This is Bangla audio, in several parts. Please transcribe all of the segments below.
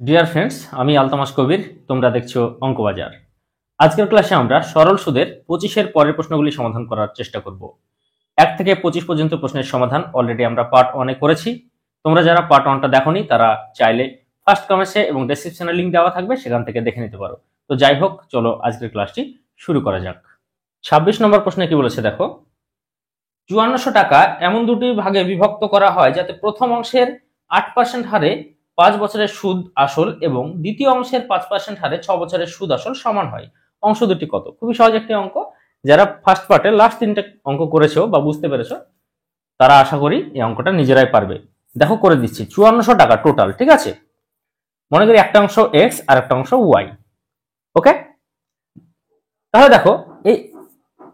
ডিয়ার ফ্রেন্ডস, আমি আলতামাস কবির। তোমরা দেখছো অঙ্কবাজার। আজকের ক্লাসে আমরা সরল সুদের 25-এর পরের প্রশ্নগুলি সমাধান করার চেষ্টা করব। 1 থেকে 25 পর্যন্ত প্রশ্নের সমাধান অলরেডি আমরা পার্ট 1-এ করেছি। তোমরা যারা পার্ট 1টা দেখোনি তারা চাইলে ফার্স্ট কমেন্টসে এবং ডেসক্রিপশনে লিংক দেওয়া থাকবে, সেখান থেকে দেখে নিতে পারো। তো যাই হোক, চলো আজকের ক্লাসটি শুরু করা যাক। 26 নম্বর প্রশ্নে কি বলেছে দেখো, 5400 টাকা এমন দুটি ভাগে বিভক্ত করা হয় যাতে প্রথম অংশের 8% হারে 5 বছরের সুদ আসল এবং দ্বিতীয় অংশের 5% হারে 6 বছরের সুদ আসল সমান হয়। অংশ দুটি কত? খুবই সহজ একটি অঙ্ক। যারা ফার্স্ট পার্টে লাস্ট 3টে অঙ্ক করেছো বা বুঝতে পেরেছো তারা আশা করি এই অঙ্কটা নিজেরাই পারবে। দেখো করে দিচ্ছি, 5400 টাকা টোটাল, ঠিক আছে? মনে করি একটা অংশ এক্স আর একটা অংশ ওয়াই। ওকে, তাহলে দেখো এই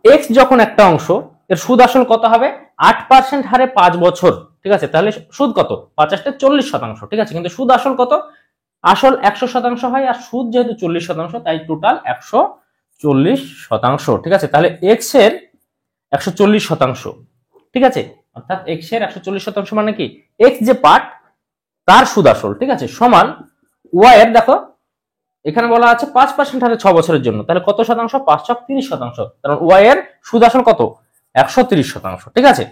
এক্স যখন একটা অংশ, এর সুদ আসল কত হবে? 8% হারে 5 বছর, ঠিক আছে? তাহলে সুদ কত? 50 40%, ঠিক আছে? কিন্তু সুদ আসল কত? আসল 100% হয়, আর সুদ যেহেতু 40%, তাই টোটাল 140%, ঠিক আছে? তাহলে এক্স এর 140%, ঠিক আছে? অর্থাৎ এক্স এর 140% মানে কি, এক্স যে পার্ট তার সুদ আসল, ঠিক আছে, সমান ওয়াই এর, দেখো এখানে বলা আছে 5% হারে 6 বছরের জন্য, তাহলে কত শতাংশ? 530%। কারণ ওয়াই এর সুদ আসল কত? 130%, ঠিক আছে?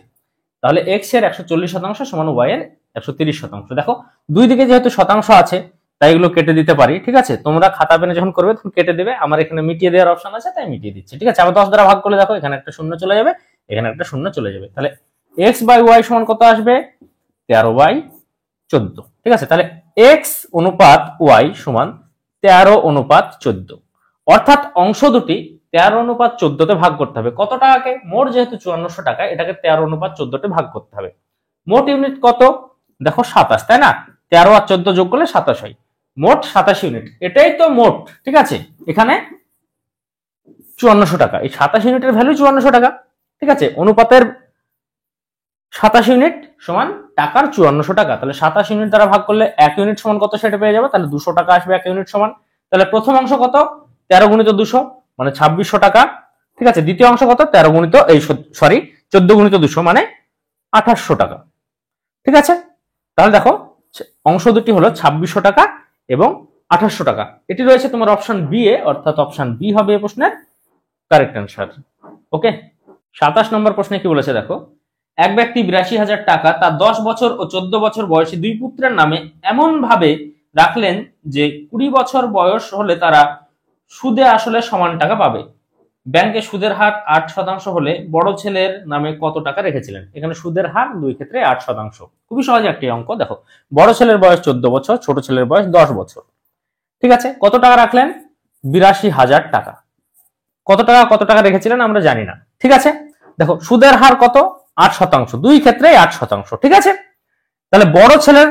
তাহলে এক্স এর 140% সমান ওয়াই এর 130%। দেখো দুই দিকে যেহেতু শতাংশ আছে তাই এগুলো কেটে দিতে পারি, ঠিক আছে? তোমরা খাতা পেনে যখন করবে তখন কেটে দেবে। আমার এখানে মিটিয়ে দেওয়ার অপশন আছে তাই মিটিয়ে দিচ্ছি, ঠিক আছে? আবার 10 দ্বারা ভাগ করলে দেখো এখানে একটা শূন্য চলে যাবে, এখানে একটা শূন্য চলে যাবে। তাহলে এক্স বাই ওয়াই সমান কত আসবে? 13/14, ঠিক আছে? তাহলে এক্স অনুপাত ওয়াই সমান 13/14। অর্থাৎ অংশ দুটি 13/14 ভাগ করতে হবে। কত টাকাকে? মোট যেহেতু 5400 টাকা, এটাকে 13/14 ভাগ করতে হবে। মোট ইউনিট কত? দেখো 27, তাই না? 13 আর 14 যোগ করলে 27 হয়, মোট 27 ইউনিট। এটাই তো মোট, ঠিক আছে? এখানে 5400 টাকা, এই 27 ইউনিটের ভ্যালু 5400 টাকা, ঠিক আছে? অনুপাতের 27 ইউনিট সমান টাকার 5400 টাকা। তাহলে 27 ইউনিট দ্বারা ভাগ করলে 1 ইউনিট সমান কত সেটা পেয়ে যাবে। তাহলে 200 টাকা আসবে 1 ইউনিট সমান। তাহলে প্রথম অংশ কত? 13 গুণিত 200 মানে 2600 টাকা, ঠিক আছে? দ্বিতীয় অংশ কত? 13 গুণিত 14 গুণিত 200 মানে 2800 টাকা, ঠিক আছে? তাহলে দেখো অংশ দুটি হলো 2600 টাকা এবং 2800 টাকা। এটি রয়েছে তোমার অপশন বি এ, অর্থাৎ অপশন বি হবে এই প্রশ্নের কারেক্ট অ্যান্সার। ওকে, 27 নম্বর প্রশ্নে কি বলেছে দেখো, এক ব্যক্তি 82,000 টাকা তার 10 বছর ও 14 বছর বয়সী দুই পুত্রের নামে এমন ভাবে রাখলেন যে 20 বছর বয়স হলে তারা সুদে আসলে সমান টাকা পাবে। ব্যাংকে সুদের হার 8% হলে বড় ছেলের নামে কত টাকা রেখেছিলেন? এখানে সুদের হার দুই ক্ষেত্রে 8%। খুবই সহজ একটি অঙ্ক। দেখো বড় ছেলের বয়স 14 বছর, ছোট ছেলের বয়স 10 বছর, ঠিক আছে? কত টাকা রাখলেন? 82,000 টাকা। কত টাকা রেখেছিলেন আমরা জানি না, ঠিক আছে? দেখো সুদের হার কত? 8%, দুই ক্ষেত্রে 8%, ঠিক আছে? তাহলে বড় ছেলের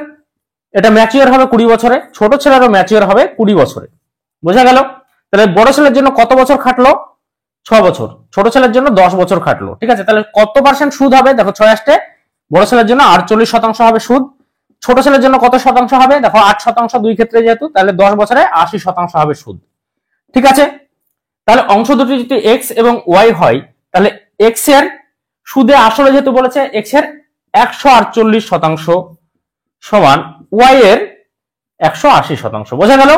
এটা ম্যাচিওর হবে 20 বছরে, ছোট ছেলেরও ম্যাচিওর হবে 20 বছরে। বোঝা গেল? তাহলে বড় ছেলের জন্য কত বছর খাটলো? 6 বছর। ছোট ছেলের জন্য 10 বছর খাটলো, ঠিক আছে? তাহলে কত পার্সেন্ট সুদ হবে? দেখো 6 আসতে বড় ছেলের জন্য 48% হবে সুদ। ছোট ছেলের জন্য কত শতাংশ হবে? দেখো 8% দুই ক্ষেত্রে যেহেতু, তাহলে 10 বছরে 80% হবে সুদ, ঠিক আছে? তাহলে অংশ দুটি যদি এক্স এবং ওয়াই হয়, তাহলে এক্স এর সুদে আসলে যেহেতু বলেছে এক্স এর 148% সমান ওয়াই এর 180%। বোঝা গেল?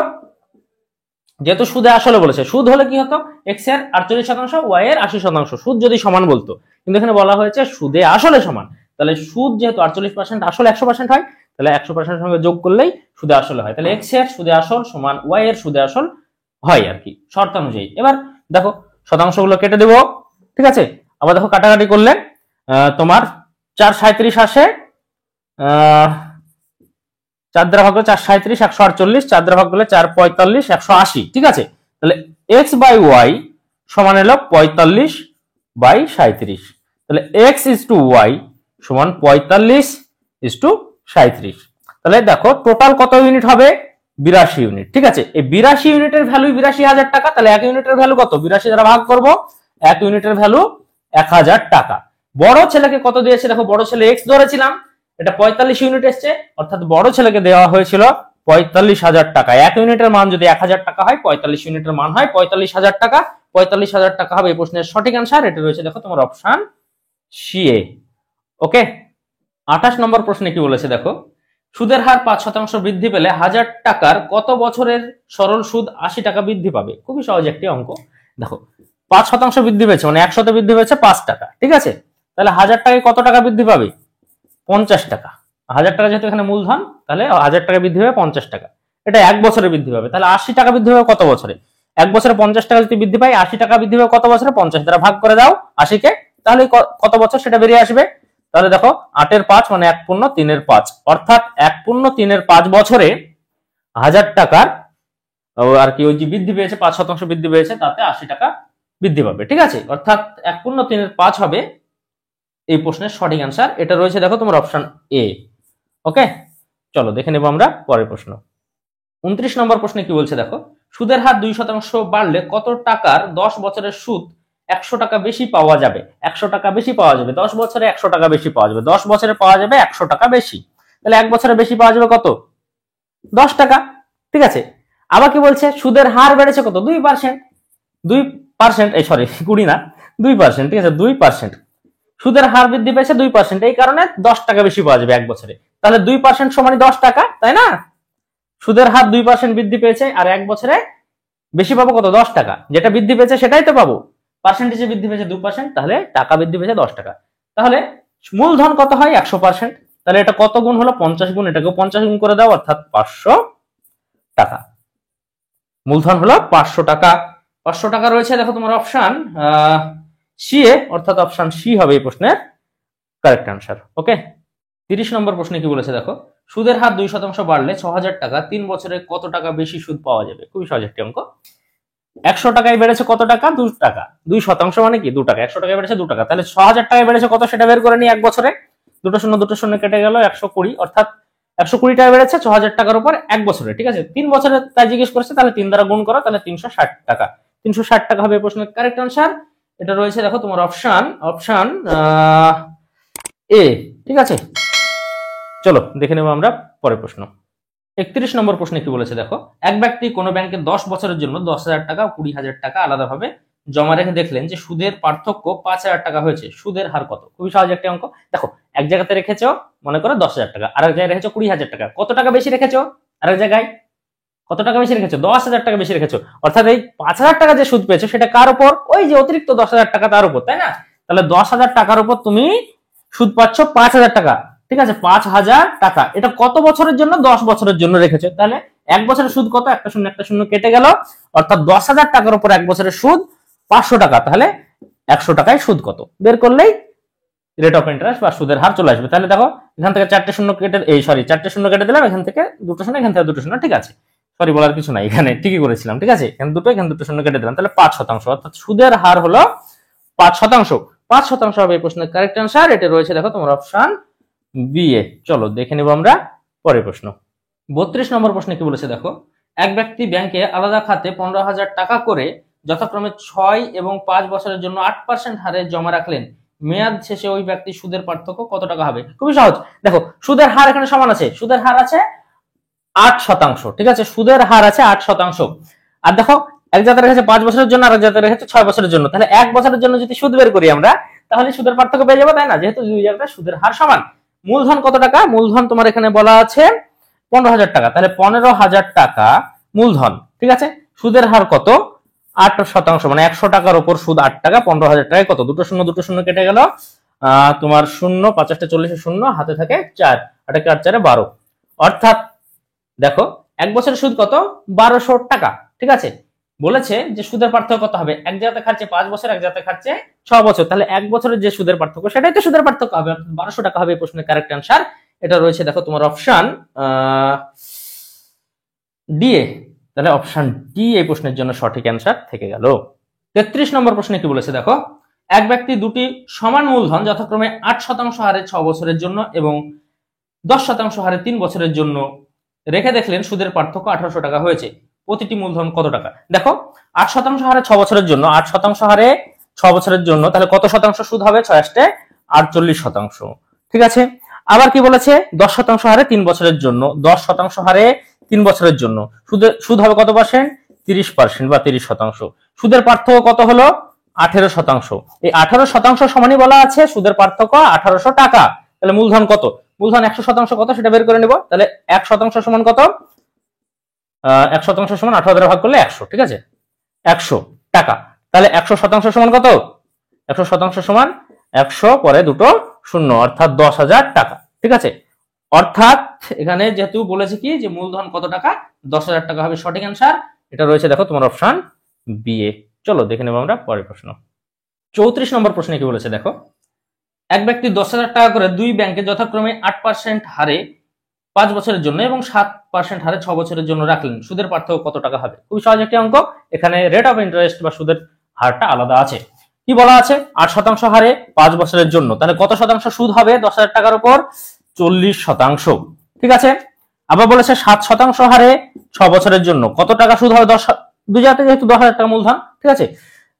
যেহেতু সুদে আসলে বলেছে, সুদ হলে কি হতো? এক্স এর 48%, ওয়াই এর 80%। সুদ যদি সমান বলতো, কিন্তু এখানে বলা হয়েছে সুদে আসলে সমান। তাহলে সুদ যেহেতু 48%, আসলে 100% হয়, তাহলে 100% সঙ্গে যোগ করলেই সুদে আসলে হয়। তাহলে এক্স এর সুদে আসল সমান ওয়াই এর সুদে আসল হয় আর কি, শর্ত অনুযায়ী। এবার দেখো শতাংশগুলো কেটে দেবো, ঠিক আছে? আবার দেখো কাটাকাটি করলে তোমার 437 আসে, 4 দ্বারা ভাগ করলে 437, 148, 4 দ্বারা ভাগ করলে 445, 180, ঠিক আছে? তাহলে এক্স বাই ওয়াই সমান হলো 45/37। তাহলে এক্স ইজ টু ওয়াই সমান 45:37। তাহলে দেখো টোটাল কত ইউনিট হবে? 82 ইউনিট, ঠিক আছে? এই 82 ইউনিটের ভ্যালু 82,000 টাকা। তাহলে 1 ইউনিটের ভ্যালু কত? 82 দ্বারা ভাগ করব, 1 ইউনিটের ভ্যালু 1000 টাকা। বড় ছেলেকে কত দিয়েছে? দেখো বড় ছেলে এক্স ধরেছিলাম, এটা 45 ইউনিট এসছে, অর্থাৎ বড় ছেলেকে দেওয়া হয়েছিল 45,000 টাকা। 1 ইউনিটের মান যদি 1000 টাকা হয়, 45 ইউনিটের মান হয় 45,000 টাকা। 45,000 টাকা হবে এই প্রশ্নের সঠিক অ্যান্সার। এটা রয়েছে দেখো তোমার অপশন সি এ। ওকে, 28 নম্বর প্রশ্নে কি বলেছে দেখো, সুদের হার 5% বৃদ্ধি পেলে 1000 টাকার কত বছরের সরল সুদ 80 টাকা বৃদ্ধি পাবে? খুবই সহজ একটি অঙ্ক। দেখো 5% বৃদ্ধি পেয়েছে মানে 100 বৃদ্ধি পেয়েছে 5 টাকা, ঠিক আছে? তাহলে 1000 টাকায় কত টাকা বৃদ্ধি পাবে? 50 টাকা। 1000 টাকা যেহেতু এখানে মূলধন, তাহলে 1000 টাকা বৃদ্ধি হবে 50 টাকা। এটা 1 বছরে বৃদ্ধি পাবে। তাহলে 80 টাকা বৃদ্ধি হবে কত বছরে? 1 বছরে 50 টাকা যদি বৃদ্ধি পায়, 80 টাকা বৃদ্ধি হবে কত বছরে? 50 দ্বারা ভাগ করে দাও 80 কে, তাহলে কত বছর সেটা বেরিয়ে আসবে। তাহলে দেখো 8 এর 5 মানে 1 পূর্ণ 3 এর 5, অর্থাৎ 1 পূর্ণ 3 এর 5 বছরে 1000 টাকার আর কি ওই যে বৃদ্ধি পেয়েছে 5% বৃদ্ধি পেয়েছে, তাতে 80 টাকা বৃদ্ধি পাবে, ঠিক আছে? অর্থাৎ 1 পূর্ণ 3 এর 5 হবে এই প্রশ্নের সঠিক অ্যান্সার। এটা রয়েছে দেখো তোমার অপশন এ। ওকে, চলো দেখে নেব আমরা পরের প্রশ্ন। 29 নম্বর প্রশ্নে কি বলছে দেখো, সুদের হার 2% বাড়লে কত টাকার 10 বছরের সুদ 100 টাকা বেশি পাওয়া যাবে? 100 টাকা বেশি পাওয়া যাবে 10 বছরে, 100 টাকা বেশি পাওয়া যাবে 10 বছরে, পাওয়া যাবে 100 টাকা বেশি। তাহলে 1 বছরে বেশি পাওয়া যাবে কত? 10 টাকা, ঠিক আছে? আবার কি বলছে, সুদের হার বেড়েছে কত? 2%। 2% এই সরি 20 না, 2%, ঠিক আছে? 2%। সুদের হার বৃদ্ধি পেয়েছে 2%, এই কারণে 10 টাকা বেশি পাওয়া যাবে 1 বছরে। তাহলে 2% সমান 10 টাকা, তাই না? সুদের হার 2% বৃদ্ধি পেয়েছে আর 1 বছরে বেশি পাবো কত? 10 টাকা। যেটা বৃদ্ধি পেয়েছে সেটাই তো পাবো। পার্সেন্টেজে বৃদ্ধি পেয়েছে 2%, তাহলে টাকা বৃদ্ধি পেয়েছে 10 টাকা। তাহলে মূলধন কত হয়? 100%। তাহলে এটা কত গুণ হলো? 50 গুণ। এটাকেও 50 গুণ করে দাও, অর্থাৎ 500 টাকা। মূলধন হলো 500 টাকা। 500 টাকা রয়েছে দেখো তোমার অপশন সি এ, অর্থাৎ অপশন সি হবে এই প্রশ্নের কারেক্ট আনসার। ওকে, 30 নম্বর প্রশ্নে কি বলেছে দেখো, সুদের হার 2% বাড়লে 6000 টাকা 3 বছরে কত টাকা বেশি সুদ পাওয়া যাবে? খুবই সহজ একটি অঙ্ক। 100 টাকায় বেড়েছে কত টাকা? 2 টাকা। 2% মানে কি? 2 টাকা। 100 টাকায় বেড়েছে 2 টাকা, তাহলে 6000 টাকায় বেড়েছে কত সেটা বের করে নি 1 বছরে। দুটো শূন্য কেটে গেল, 120, অর্থাৎ 120 টাকা বেড়েছে 6000 টাকার উপর 1 বছরে, ঠিক আছে? 3 বছরে তাই জিজ্ঞেস করছে, তাহলে 3 দ্বারা গুণ করো, তাহলে 360 টাকা। 360 টাকা হবে এই প্রশ্নের কারেক্ট আনসার। এটা রয়েছে দেখো তোমার অপশন এ, ঠিক আছে? চলো দেখে নেব আমরা পরের প্রশ্ন। 31 নম্বর প্রশ্নে কি বলেছে দেখো, এক ব্যক্তি কোনো ব্যাংকে 10 বছরের জন্য 10,000 টাকা 20,000 টাকা আলাদাভাবে জমা রেখে দেখলেন যে সুদের পার্থক্য 5,000 টাকা হয়েছে। সুদের হার কত? খুবই সহজ একটা অঙ্ক। দেখো এক জায়গাতে রেখেছো মনে করো 10,000 টাকা, আর এক জায়গায় রেখেছো 20,000 টাকা। কত টাকা বেশি রেখেছো? আর এক জায়গায় কত টাকা বেশি রেখেছো? 10,000 টাকা বেশি রেখেছো। অর্থাৎ এই 5,000 টাকা যে সুদ পেয়েছো সেটা কার উপর? ওই যে অতিরিক্ত 10,000 টাকা তার উপর, তাই না? তাহলে 10,000 টাকার উপর তুমি সুদ পাচ্ছ 5,000 টাকা, ঠিক আছে? 5,000 টাকা। এটা কত বছরের জন্য? 10 বছরের জন্য রেখেছো। তাহলে 1 বছরের সুদ কত? একটা শূন্য কেটে গেল, অর্থাৎ 10,000 টাকার উপর 1 বছরের সুদ 500 টাকা। তাহলে 100 টাকায় সুদ কত বের করলেই রেট অফ ইন্টারেস্ট বা সুদের হার চলে আসবে। তাহলে দেখো এখান থেকে 4টে শূন্য কেটে দিলাম, এখান থেকে 2টো শূন্য, এখান থেকে 2টো শূন্য, ঠিক আছে? সরি বলার কিছু নাই, এখানে ঠিকই করেছিলাম, ঠিক আছে? এখানে 2টো, এখানে 2টো শূন্য কেটে দিলাম, তাহলে 5%, অর্থাৎ সুদের হার হলো 5%। 5% হবে এই প্রশ্নের কারেক্ট আনসার। এটা রয়েছে দেখো তোমার অপশন বি এ। চলো দেখে নেব আমরা পরের প্রশ্ন। 32 নম্বর প্রশ্নে কি বলেছে দেখো, এক ব্যক্তি ব্যাংকে আলাদা খাতে 15,000 টাকা করে যথাক্রমে 6 এবং 5 বছরের জন্য 8% হারে জমা রাখলেন। মেয়াদ শেষে ওই ব্যক্তি সুদের পার্থক্য কত টাকা হবে? খুবই সহজ। দেখো সুদের হার এখানে সমান আছে, সুদের হার আছে 8%, ঠিক আছে? সুদের হার আছে 8%। আর দেখো এক জায়গায় রেখেছে 5 বছরের জন্য, আর এক জায়গায় রেখেছে 6 বছরের জন্য। তাহলে 1 বছরের জন্য যদি সুদ বের করি আমরা, তাহলে সুদের পার্থক্য পেয়ে যাবো, তাই না? যেহেতু দুই জায়গায় সুদের হার সমান। মূলধন কত টাকা? মূলধন তোমার এখানে বলা আছে 15,000 টাকা, তাহলে 15,000 টাকা মূলধন, ঠিক আছে? সুদের হার কত? 8%, মানে 100 টাকার উপর সুদ 8 টাকা। 15,000 টাকায় কত? 2টো শূন্য কেটে গেল, তোমার শূন্য, 50 40 শূন্য, হাতে থাকে 4, 8 4 4 12, অর্থাৎ দেখো 1 বছরের সুদ কত? 1200 টাকা, ঠিক আছে? বলেছে যে সুদের পার্থক্য কত হবে? এক জায়গাতে খাচ্ছে 5 বছর, এক জায়গাতে খাচ্ছে 6 বছর, তাহলে 1 বছরের যে সুদের পার্থক্য সেটাই তো সুদের পার্থক্য হবে, 1200 টাকা হবে এই প্রশ্নের কারেক্ট আনসার। এটা রয়েছে দেখো তোমার অপশন ডি এ। তাহলে অপশন ডি এই প্রশ্নের জন্য সঠিক অ্যান্সার থেকে গেল। 33 নম্বর প্রশ্নে কি বলেছে দেখো, এক ব্যক্তি দুটি সমান মূলধন যথাক্রমে 8% হারে 6 বছরের জন্য এবং 10% হারে 3 বছরের জন্য রেখে দেখলেন সুদের পার্থক্য 1800 টাকা হয়েছে। প্রতিটি মূলধন কত টাকা? দেখো 8% হারে 6 বছরের জন্য, 8% হারে 6 বছরের জন্য, তাহলে কত শতাংশ সুদ হবে? 6 48%, ঠিক আছে? আবার কি বলেছে? 10% হারে 3 বছরের জন্য, 10% হারে 3 বছরের জন্য সুদ হবে কত পার্সেন্ট? 30% বা 30%। সুদের পার্থক্য কত হলো? 18%। এই 18% সমানই বলা আছে সুদের পার্থক্য 1800 টাকা। তাহলে মূলধন কত? মূলধন 100% কত সেটা বের করে নিব। তাহলে 1% সমান কত? 1% সমান 18 দ্বারা ভাগ করলে 100, ঠিক আছে, 100 টাকা। তাহলে 100% সমান কত? 100% সমান 100 পরে দুটো শূন্য, অর্থাৎ 10,000 টাকা, ঠিক আছে। অর্থাৎ এখানে যেহেতু বলেছে কি যে মূলধন কত টাকা, 10,000 টাকা হবে সঠিক অ্যান্সার। এটা রয়েছে দেখো তোমার অপশন বি এ। চলো দেখে নেব আমরা পরের প্রশ্ন। 34 নম্বর প্রশ্নে কি বলেছে দেখো, এক ব্যক্তি 10,000 টাকা করে দুই ব্যাংকে যথাক্রমে 8% হারে 5 বছরের জন্য এবং 7% হারে 6 বছরের জন্য রাখলেন, সুদের পার্থক্য কত টাকা হবে? খুবই সহজ একটি অঙ্ক। এখানে রেট অফ ইন্টারেস্ট বা সুদের হারটা আলাদা আছে। কি বলা আছে? 8% হারে 5 বছরের জন্য, তাহলে কত শতাংশ সুদ হবে 10,000 টাকার উপর? 40%, ঠিক আছে। আবার বলেছে 7% হারে 6 বছরের জন্য, কত টাকা সুদ হবে? 10, দুই জায়গাতে যেহেতু 10,000 টাকা মূলধন, ঠিক আছে।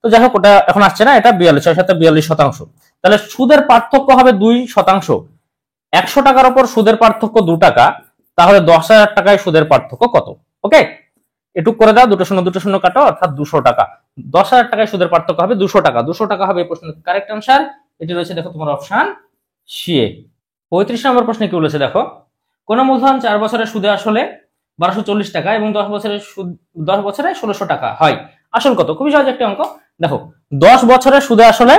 তো যাই হোক ওটা এখন আসছে না, এটা 42%। তাহলে সুদের পার্থক্য হবে 2%। 100 টাকার উপর সুদের পার্থক্য 2 টাকা, তাহলে 10,000 টাকায় সুদের পার্থক্য কত? ওকে, এটুক করে দাও, দুটো শূন্য কাটো, অর্থাৎ 200 টাকা। 10,000 টাকায় সুদের পার্থক্য হবে 200 টাকা। 200 টাকা হবে এই প্রশ্নের কারেক্ট অ্যান্সার। এটি রয়েছে দেখো তোমার অপশন সি। 35 নম্বর প্রশ্নে কি বলেছে দেখো, কোন মূলধন 4 বছরের সুদে আসলে 1240 টাকা এবং 10 বছরের সুদ 10 বছরে 1600 টাকা হয়, আসল কত? খুবই সহজ একটা অঙ্ক। দেখো 10 বছরের সুদে আসলে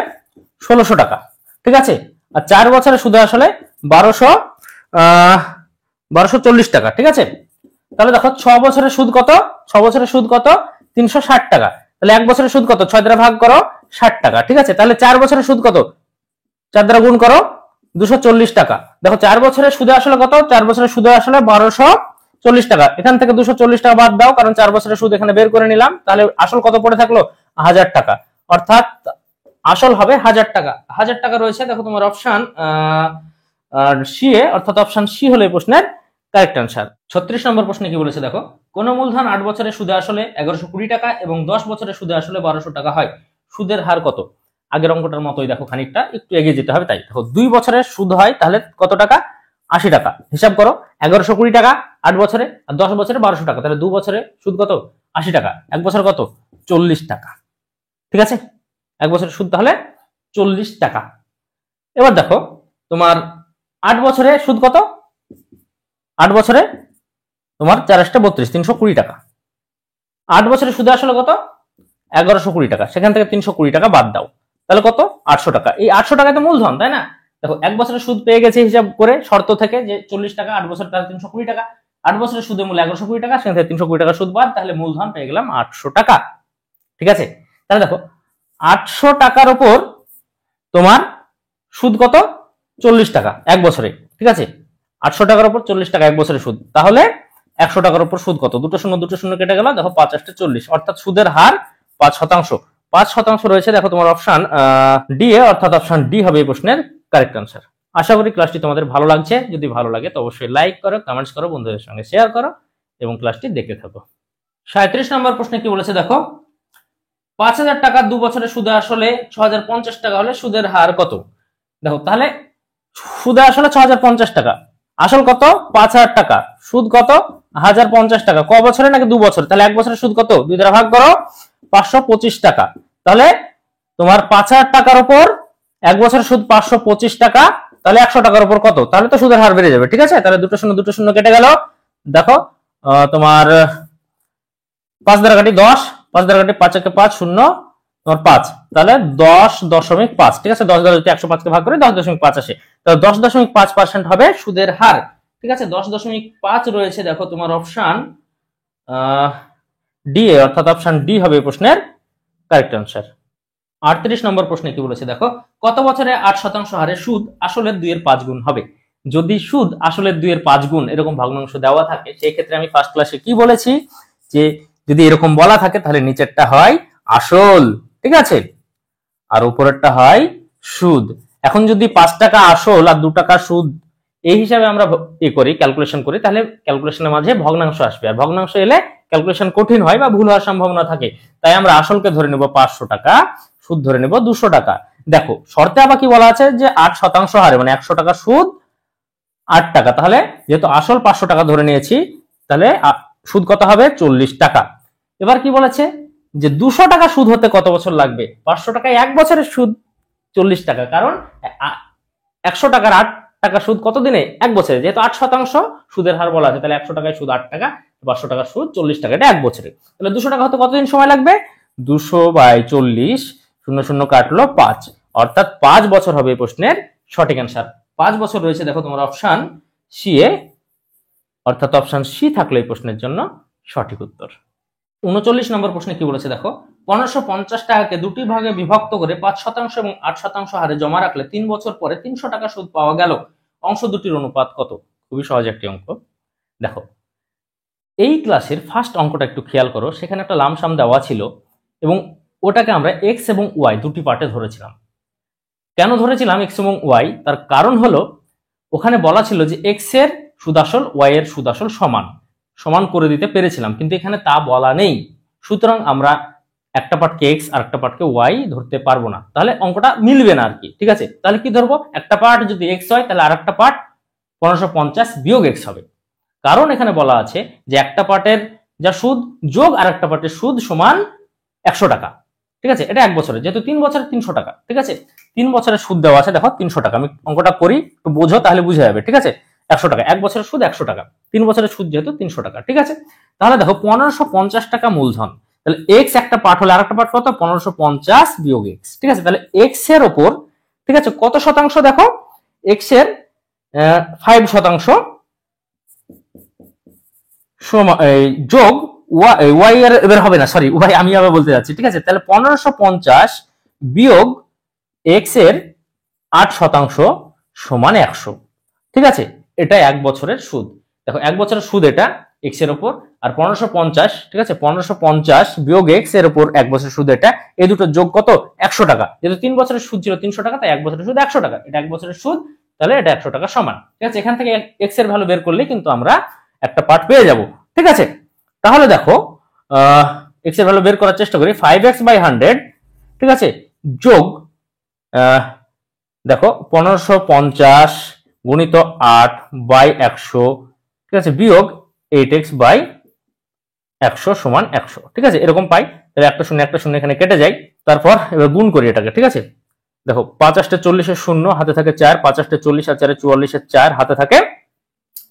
1600 টাকা, ঠিক আছে, আর 4 বছরের সুদে আসলে 1240 টাকা, ঠিক আছে। তাহলে দেখো 6 বছরের সুদ কত? 6 বছরের সুদ কত? 360 টাকা। তাহলে 1 বছরের সুদ কত? 6 দ্বারা ভাগ করো, 60 টাকা, ঠিক আছে। তাহলে 4 বছরের সুদ কত? 4 দ্বারা গুণ করো, 240 টাকা। দেখো 4 বছরের সুদে আসলে কত? 4 বছরের সুদে আসলে 1240 টাকা। এখান থেকে 240 টাকা বাদ দাও, কারণ 4 বছরের সুদ এখানে বের করে নিলাম। তাহলে আসল কত পড়ে থাকলো? 1000 টাকা। অর্থাৎ আসল হবে 1000 টাকা। 1000 টাকা রয়েছে দেখো তোমার অপশন সি এ, অর্থাৎ অপশন সি হলো এই প্রশ্নের কারেক্ট অ্যান্সার। 36 নম্বর প্রশ্নে কি বলেছে দেখো, কোন মূলধন 8 বছরের সুদে আসলে 1120 টাকা এবং 10 বছরের সুদে আসলে 1200 টাকা হয়, সুদের হার কত? আগের অঙ্কটার মতোই দেখো, খানিকটা একটু এগিয়ে যেতে হবে। তাই দেখো 2 বছরের সুদ হয়, তাহলে কত টাকা? 80 টাকা। হিসাব করো, 1120 টাকা 8 বছরে, আর 10 বছরে 1200 টাকা, তাহলে 2 বছরে সুদ কত? 80 টাকা। 1 বছর কত? 40 টাকা, ঠিক আছে। 1 বছরের সুদ তাহলে 40 টাকা। এবার দেখো তোমার 8 বছরে সুদ কত? 8 বছরে তোমার 4 32, 320 টাকা। 8 বছরের সুদে আসলে কত? 1120 টাকা। সেখান থেকে 320 টাকা বাদ দাও, তাহলে কত? 800 টাকা। এই 800 টাকা তো মূলধন, তাই না? দেখো 1 বছরের সুদ পেয়ে গেছে হিসাব করে শর্ত থেকে, যে 40 টাকা 8 বছর, তাহলে 320 টাকা। 8 বছরের সুদের মূল্য 1120 টাকা, সেখান থেকে 320 টাকা সুদ বাদ, তাহলে মূলধন পেয়ে গেলাম 800 টাকা, ঠিক আছে। তাহলে দেখো 800 টাকার উপর তোমার সুদ কত? 40 টাকা 1 বছরে, ঠিক আছে। 800 টাকার উপর 40 টাকা 1 বছরের সুদ, তাহলে 100 টাকার উপর সুদ কত? দুটো শূন্য কেটে গেল, দেখো 5 8 40, অর্থাৎ সুদের হার 5%। 5% রয়েছে দেখো তোমার অপশন ডি এ, অর্থাৎ অপশন ডি হবে এই প্রশ্নের কারেক্ট অ্যান্সার। আশা করি ক্লাসটি তোমাদের ভালো লাগছে। যদি ভালো লাগে তো অবশ্যই লাইক করো, কমেন্টস করো, বন্ধুদের সঙ্গে শেয়ার করো এবং ক্লাসটি দেখতে থাকো। 37 নম্বর প্রশ্নে কি বলেছে দেখো, 5,000 টাকা 2 বছরের সুদে আসলে 6,050 টাকা হলে সুদের হার কত? দেখো তাহলে সুদে আসলে 6,050 টাকা, আসল কত? 5,000 টাকা, সুদ কত? 1,050 টাকা। ক বছরে নাকি 2 বছর? তাহলে 1 বছরের সুদ কত? 2 দ্বারা ভাগ করো, 525 টাকা। তাহলে তোমার 5,000 টাকার উপর 1 বছরের সুদ 525 টাকা, তাহলে 100 টাকার উপর কত? তাহলে তো সুদের হার বেড়ে যাবে, ঠিক আছে। তাহলে দুটো শূন্য কেটে গেল, দেখো তোমার 5 দ্বারা কাটি 10, 5 দ্বারা কাটি 5 একে 5 শূন্য, তোমার 5, তাহলে 10.5, ঠিক আছে। 10 দ্বারা যদি 105 কে ভাগ করি 10.5 আসে, তাহলে 10.5% হবে সুদের হার, ঠিক আছে। 10.5 রয়েছে দেখো তোমার অপশন ডি এ, অর্থাৎ অপশন ডি হবে এই প্রশ্নের কারেক্ট অ্যান্সার। 38 নম্বর প্রশ্নে কি বলেছে দেখো, কত বছরে 8% হারে সুদ আসলের 2 এর 5 গুণ হবে? যদি সুদ আসলের 2 এর 5 গুণ এরকম ভগ্নাংশ দেওয়া থাকে, সেই ক্ষেত্রে আমি ফার্স্ট ক্লাসে কি বলেছি, যে যদি এরকম বলা থাকে তাহলে নিচেরটা হয় আসল, ঠিক আছে, আর উপরেরটা হয় সুদ। এখন যদি 5 টাকা আসল আর 2 টাকা সুদ এই হিসাবে আমরা ক্যালকুলেশন করি, তাহলে ক্যালকুলেশনের মাঝে ভগ্নাংশ আসবে, আর ভগ্নাংশ এলে ক্যালকুলেশন কঠিন হয় বা ভুল হওয়ার সম্ভাবনা থাকে। তাই আমরা আসলকে ধরে নেব 500 টাকা, সুদ ধরে নেব 200 টাকা। দেখো শর্তে আবার কি বলা আছে, যে 8% হারে, মানে 100 টাকা সুদ 8 টাকা। তাহলে যেহেতু আসল 500 টাকা ধরে নিয়েছি, তাহলে সুদ কত হবে? 40 টাকা। এবার কি বলেছে, যে 200 টাকা সুদ হতে কত বছর লাগবে? 500 টাকায় 1 বছরের সুদ 40 টাকা, কারণ 100 টাকার 8 টাকা সুদ কত দিনে? 1 বছরে। যেহেতু 8% সুদের হার বলা আছে, তাহলে 100 টাকায় সুদ 8 টাকা, 500 টাকা সুদ 40 টাকা, এটা 1 বছরে। তাহলে 200 টাকা হতে কতদিন সময় লাগবে? 200/40, 00 কাটলো 5, অর্থাৎ 5 বছর হবে এই প্রশ্নের সঠিক অ্যান্সার। 5 বছর রয়েছে দেখো তোমার অপশন সি এ, অর্থাৎ অপশন সি থাকলো এই প্রশ্নের জন্য সঠিক উত্তর। 39 নম্বর প্রশ্নে কি বলেছে দেখো, 1550 টাকাকে দুটি ভাগে বিভক্ত করে 5% এবং 8% হারে জমা রাখলে 3 বছর পরে 300 টাকা সুদ পাওয়া গেল, অংশ দুটির অনুপাত কত? খুবই সহজ একটি অঙ্ক। দেখো এই ক্লাসের ফার্স্ট অঙ্কটা একটু খেয়াল করো, সেখানে একটা লামসাম দেওয়া ছিল এবং ওটাকে আমরা এক্স এবং ওয়াই দুটি পার্টে ধরেছিলাম। কেন ধরেছিলাম এক্স এবং ওয়াই? তার কারণ হলো ওখানে বলা ছিল যে এক্স এর সুদাসল ওয়াই এর সুদাসল সমান সমান করে দিতে পেরেছিলাম, কিন্তু এখানে তা বলা নেই। সুতরাং আমরা একটা পার্টকে এক্স আর একটা পার্টকে ওয়াই ধরতে পারবো না, তাহলে অঙ্কটা মিলবে না আর কি। ঠিক আছে, তাহলে কি ধরবো? একটা পার্ট যদি এক্স হয় তাহলে আরেকটা পার্ট 1550 বিয়োগ এক্স হবে, কারণ এখানে বলা আছে যে একটা পার্টের যা সুদ যোগ আর একটা পার্টের সুদ সমান 100 টাকা। ঠিক আছে, এটা 1 বছরে, যেহেতু 3 বছরে 300 টাকা। ঠিক আছে, 3 বছরের সুদ দেওয়া আছে, দেখো 300 টাকা। আমি অঙ্কটা করি, একটু বোঝো তাহলে বুঝে যাবে। ঠিক আছে, 100 টাকা, 1 বছরের সুদ 100 টাকা, 3 বছরের সুদ যেহেতু 300 টাকা। ঠিক আছে, তাহলে দেখো 1550 টাকা মূলধন, তাহলে এক্স একটা পার্ট হলে আরেকটা পার্ট কত? 1550 বিয়োগ এক্স। ঠিক আছে, তাহলে এক্স এর উপর, ঠিক আছে, কত শতাংশ? দেখো এক্স এর 5% যোগ ওয়াই এর, এবার হবে না, সরি ওয়াই আমি আবার বলতে যাচ্ছি। ঠিক আছে, তাহলে 1550 বিয়োগ এক্স এর 8% সমান 100। ঠিক আছে, এটা 1 বছরের সুদ। দেখো 1 বছরের সুদ এটা এক্স এর উপর, আর 1550, ঠিক আছে, 1550 বিয়োগ এক্স এর উপর 1 বছরের সুদ এটা, এই দুটো যোগ কত? 100 টাকা। যেহেতু 3 বছরের সুদ ছিল 300 টাকা, তাই 1 বছরের সুদ 100 টাকা, এটা 1 বছরের সুদ, তাহলে এটা 100 টাকা সমান। ঠিক আছে, এখান থেকে এক্স এর ভ্যালু বের করলে কিন্তু আমরা একটা পার্ট পেয়ে যাব। ঠিক আছে, তাহলে দেখো এক্স এর ভ্যালু বের করার চেষ্টা করি। 5x/100, ঠিক আছে, যোগ দেখো 1550 গুণিত 8/100, ঠিক আছে, বিয়োগ 8x/100 সমান 100। ঠিক আছে, এরকম পাই। তাহলে একটা শূন্য একটা শূন্য এখানে কেটে যায়, তারপর এবার গুণ করি এটাকে। ঠিক আছে, দেখো 5 8 40 এর শূন্য, হাতে থাকে 4, 5 8 40 আর 4 44 এর 4, হাতে থাকে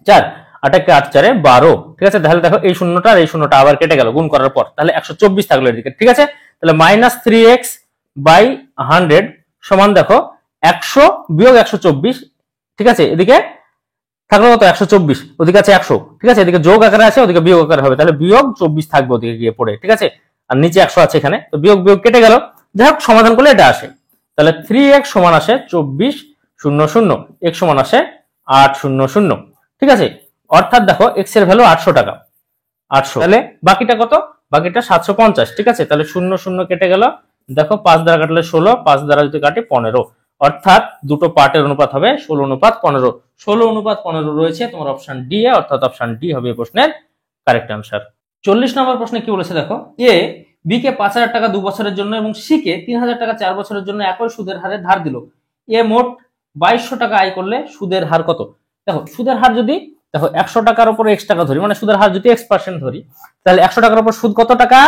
4, 8 কে 8 4 12। ঠিক আছে, তাহলে দেখো এই শূন্যটা আর এই শূন্যটা আবার কেটে গেল গুণ করার পর, তাহলে 124 থাকলো এদিকে। ঠিক আছে, তাহলে -3x/100 সমান দেখো 100 বিয়োগ 124। ঠিক আছে, এদিকে থাকলো কত? 124, ওদিকে আছে 100। ঠিক আছে, এদিকে যোগ আকারে আছে, ওদিকে বিয়োগ আকারে হবে, তাহলে বিয়োগ 24 থাকবে ওদিকে গিয়ে পড়ে। ঠিক আছে, আর নিচে 100 আছে এখানে, তো বিয়োগ বিয়োগ কেটে গেল। যাই হোক, সমাধান করলে এটা আসে, তাহলে 3x সমান আসে 24 00, x সমান আসে 800। ঠিক আছে, অর্থাৎ দেখো x এর ভ্যালু 800 টাকা, 800। তাহলে বাকিটা কত? বাকিটা 750। ঠিক আছে, তাহলে 00 কেটে গেল, দেখো 5 দ্বারা কাটলে 16, 5 দ্বারা যদি কাটি 15, অর্থাৎ দুটো পার্টের অনুপাত হবে 16:15। 16:15 রয়েছে তোমার অপশন ডি এ, অর্থাৎ অপশন ডি হবে এই প্রশ্নের কারেক্ট আনসার। 40 নম্বর প্রশ্নে কি বলেছে দেখো, এ বি কে 5000 টাকা 2 বছরের জন্য এবং সি কে 3000 টাকা 4 বছরের জন্য একই সুদের হারে ধার দিল। এ মোট 2200 টাকা আয় করলে সুদের হার কত? দেখো সুদের হার যদি, দেখো 100 টাকার উপর x টাকা ধরি, মানে সুদের হার যদি x% ধরি, তাহলে 100 টাকার উপর সুদ কত টাকা?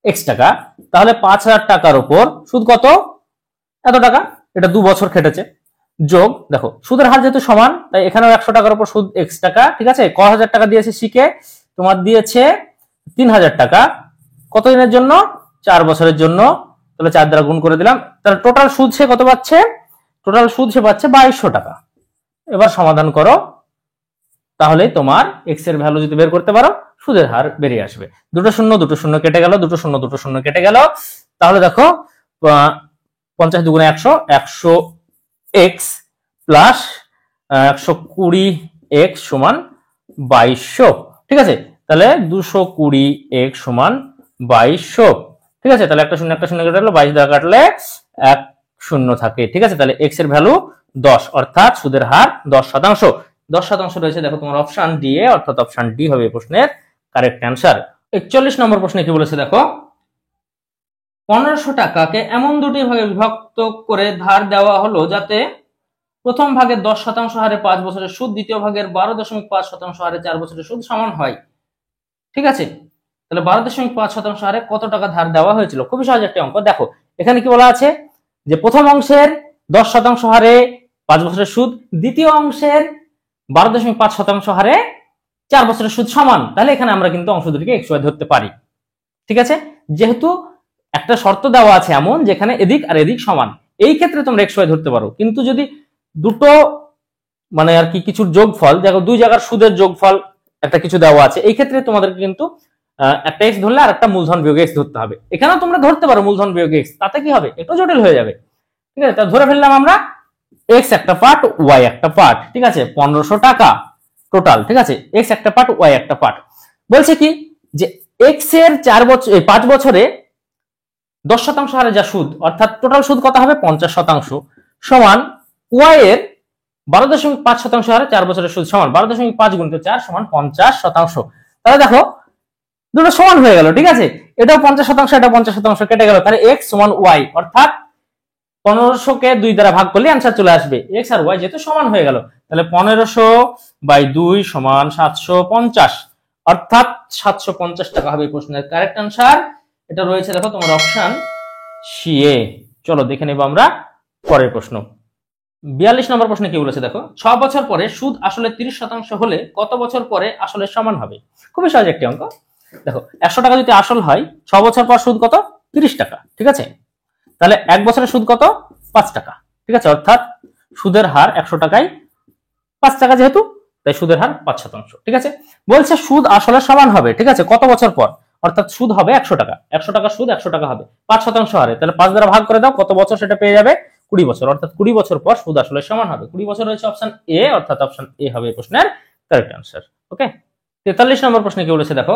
x টাকা। তাহলে 5000 টাকার উপর সুদ কত? এত টাকা। এটা 2 বছর খেটেছে। যোগ দেখো সুদের হার যেহেতু সমান, তাই এখানেও 100 টাকার উপর সুদ x টাকা। ঠিক আছে, ক হাজার টাকা দিয়েছে সি কে? তোমার দিয়েছে 3000 টাকা। কতদিনের জন্য? 4 বছরের জন্য। তাহলে 4 দ্বারা গুণ করে দিলাম, তাহলে টোটাল সুদ সে কত পাচ্ছে? টোটাল সুদ সে পাচ্ছে 2200 টাকা। এবার সমাধান করো, তাহলে তোমার x এর ভ্যালু যদি বের করতে পারো, সুদের হার বেরিয়ে আসবে। দুটো শূন্য কেটে গেল, দুটো শূন্য কেটে গেল। তাহলে দেখো 50 দুগুণে 100, 100x প্লাস 120x সমান 2200। ঠিক আছে, তাহলে 220x সমান 2200। ঠিক আছে, তাহলে একটা শূন্য কেটে গেল, 22 দ্বারা কাটলে 10 থাকে। ঠিক আছে, তাহলে x এর ভ্যালু 10, অর্থাৎ সুদের হার 10%। 10% রয়েছে দেখো তোমার অপশন ডি এ, অর্থাৎ অপশন ডি হবে প্রশ্নের কারেক্ট অ্যান্সার। 41 নম্বর প্রশ্নে কি বলেছে দেখো, 1500 টাকাকে এমন দুটি ভাগে বিভক্ত করে ধার দেওয়া হলো যাতে প্রথম ভাগের 10% হারে 5 বছরের সুদ, দ্বিতীয় ভাগের 12.5% হারে 4 বছরের সুদ সমান হয়। ঠিক আছে, তাহলে 12.5% হারে কত টাকা ধার দেওয়া হয়েছিল? খুবই সহজ একটা অঙ্ক। দেখো এখানে কি বলা আছে যে প্রথম অংশের 10% হারে 5 বছরের সুদ, দ্বিতীয় অংশের 12.5% হারে 4 বছরের সুদ সমান, তাহলে এখানে আমরা কিন্তু অংশ দুটিকে XY ধরতে পারি। ঠিক আছে, যেহেতু একটা শর্ত দেওয়া আছে এমন যেখানে এদিক আর এদিক সমান, এই ক্ষেত্রে তোমরা XY ধরতে পারো। কিন্তু যদি দুটো মানে আর কি কিছুর যোগফল, দেখো দুই জায়গার সুদের যোগফল একটা কিছু দেওয়া আছে, এই ক্ষেত্রে তোমাদেরকে কিন্তু একটা x ধরলে আর একটা মূলধন বিয়োগ x ধরতে হবে। এখানেও তোমরা ধরতে পারো মূলধন বিয়োগ x, তাতে কি হবে, একটু জটিল হয়ে যাবে। ঠিক আছে, তা ধরে ফেললাম আমরা x একটা পার্ট, y একটা পার্ট। ঠিক আছে, 1500 টাকা টোটাল। ঠিক আছে, x একটা পার্ট, y একটা পার্ট। বলছে কি যে x এর 5 বছরে 10% হারে যা সুদ, অর্থাৎ টোটাল সুদ কত হবে 50% সমান y এর 12.5% হারে 4 বছরের সুদ সমান 12.5 গুণিত 4 সমান 50%। তাহলে দেখো দুটো সমান হয়ে গেল। ঠিক আছে, এটাও 50%, এটা 50% কেটে গেল, তাহলে x সমান y, অর্থাৎ 1500 কে 2 দ্বারা ভাগ করলে आंसर চলে আসবে। x আর y যেহেতু সমান হয়ে গেল, তাহলে 1500/2 সমান 750, অর্থাৎ 750 টাকা হবে প্রশ্নের কারেক্ট आंसर। এটা রয়েছে দেখো তোমার অপশন সি এ। চলো দেখে নেব আমরা পরের প্রশ্ন। 42 নম্বর প্রশ্নে কি বলেছে দেখো, 6 বছর পরে সুদ আসলে 30% হলে কত বছর পরে আসলে সমান হবে? খুবই সহজ একটি অঙ্ক। দেখো 100 টাকা যদি আসল হয়, 6 বছর পর সুদ কত 30 টাকা। ঠিক আছে, তাহলে 1 বছরের সুদ কত 5 টাকা। ঠিক আছে, অর্থাৎ সুদের হার 100 টাকায় 5 টাকা, যেহেতু তাই সুদের হার 5%। ঠিক আছে, বলছে সুদ আসলে সমান হবে। ঠিক আছে, কত বছর পর, অর্থাৎ সুদ হবে 100 টাকা, 100 টাকা সুদ 100 টাকা হবে 5% হারে, তাহলে 5 দ্বারা ভাগ করে দাও, কত বছর সেটা পেয়ে যাবে 20 বছর, অর্থাৎ 20 বছর পর সুদ আসলে সমান হবে। 20 বছর রয়েছে অপশন এ, অর্থাৎ অপশন এ হবে প্রশ্নের কারেক্ট आंसर। ওকে, 43 নম্বর প্রশ্নে কি বলেছে দেখো,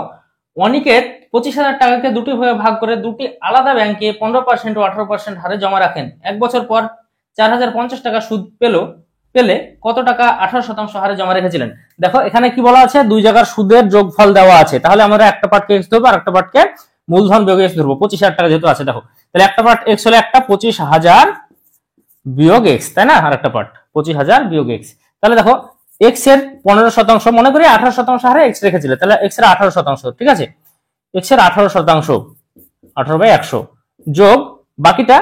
অনিকেত 25,000 টাকাকে দুটি ভাগে ভাগ করে দুটি আলাদা ব্যাংকে 15% ও 18% হারে জমা রাখেন। 1 বছর পর 4050 টাকা সুদ পেলে কত টাকা 18% হারে জমা রেখেছিলেন? দেখো এখানে কি বলা আছে, দুই জায়গার সুদের যোগফল দেওয়া আছে, তাহলে আমরা একটা পার্টকে x ধরবো আর একটা পার্টকে মূলধন বিয়োগ x ধরবো। 25,000 টাকা যেহেতু আছে, দেখো তাহলে একটা পার্ট x হলে একটা 25,000 বিয়োগ x, তাই না, আর একটা পার্ট 25,000 বিয়োগ x। তাহলে দেখো x এর 15%, মনে করি 18% হারে x রেখেছিল, তাহলে x এর 18%। ঠিক আছে, x এর 18%, 18/100 যোগ বাকিটা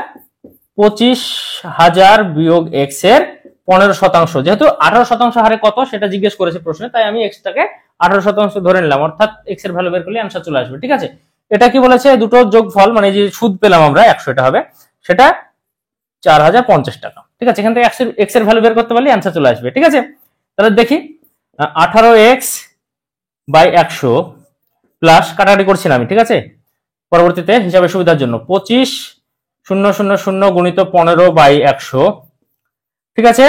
25,000 বিয়োগ x এর 15%, যেহেতু 18% হারে কত সেটা জিজ্ঞেস করেছে প্রশ্নে, তাই আমি x টাকে 18% ধরে নিলাম, অর্থাৎ x এর ভ্যালু বের করলে आंसर চলে আসবে। ঠিক আছে, এটা কি বলেছে, দুটো যোগফল মানে যে সুদ পেলাম আমরা 100, এটা হবে সেটা 4050 টাকা। ঠিক আছে, এখান থেকে x এর ভ্যালু বের করতে পারলে आंसर চলে আসবে। ঠিক আছে, তাহলে দেখি 18x/100 প্লাস কাটাকাটি করছি না আমি। ঠিক আছে, পরবর্তীতে হিসাবে সুবিধার জন্য 25,000 গুণিত 15/100, ঠিক আছে,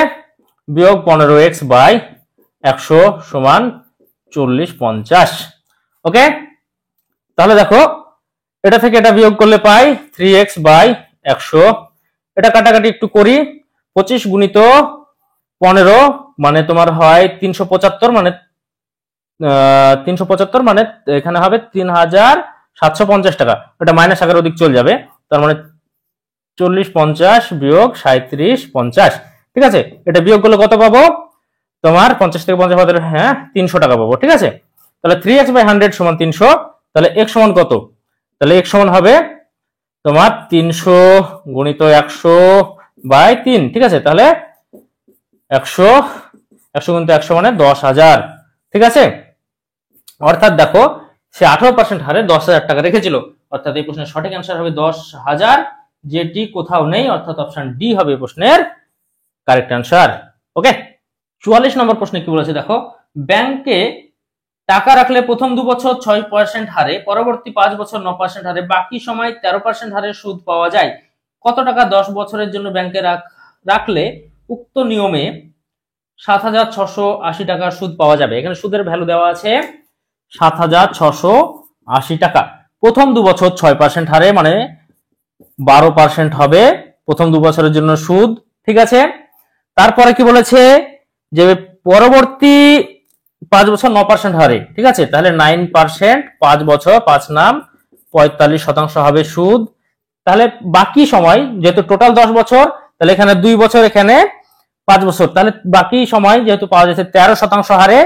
বিয়োগ 15x/100 সমান 4050। ওকে, তাহলে দেখো এটা থেকে এটা বিয়োগ করলে পাই 3x/100, এটা কাটাকাটি একটু করি, 25 গুণিত 15 মানে তোমার হয় 375, মানে 375 মানে এখানে হবে 3750 টাকা, এটা মাইনাস আকারে ওদিক চলে যাবে, তার মানে 4050 বিয়োগ 3750। ঠিক আছে, এটা বিয়োগ করলে কত পাবো, তোমার 50 থেকে 50 বাদ, হ্যাঁ 300 টাকা পাবো। ঠিক আছে, তাহলে 3x/100 সমান 300, তাহলে x সমান কত, তাহলে x সমান হবে তোমার 300 গুণিত 100/3। ঠিক আছে, তাহলে 100 গুণিত 100 মানে 10,000। ঠিক আছে, অর্থাৎ দেখো সে 18% হারে 10,000 টাকা রেখেছিল, অর্থাৎ এই প্রশ্নের সঠিক आंसर হবে 10,000, যেটি কোথাও নেই, অর্থাৎ অপশন ডি হবে প্রশ্নের কারেক্ট आंसर। ওকে, 44 নম্বর প্রশ্নে কি বলেছে দেখো, ব্যাংকে টাকা রাখলে প্রথম 2 বছর 6% হারে, পরবর্তী 5 বছর 9% হারে, বাকি সময় 13% হারে সুদ পাওয়া যায়। কত টাকা 10 বছরের জন্য ব্যাংকে রাখলে উক্ত নিয়মে 7,680 টাকা সুদ পাওয়া যাবে? এখানে সুদের ভ্যালু দেওয়া আছে 7,680 টাকা। প্রথম 2 বছর 6% হারে, মানে 12% হবে প্রথম 2 বছরের জন্য সুদ। ঠিক আছে, তারপরে কি বলেছে যে পরবর্তী 5 বছর 9% হারে। ঠিক আছে, তাহলে 9%, 5 বছর 5 নাম 45% হবে সুদ। তাহলে বাকি সময় যেহেতু টোটাল 10 বছর, তাহলে এখানে 2 বছর, এখানে 5 বছর, তাহলে বাকি সময় যেহেতু পাওয়া যাচ্ছে 13% হারে,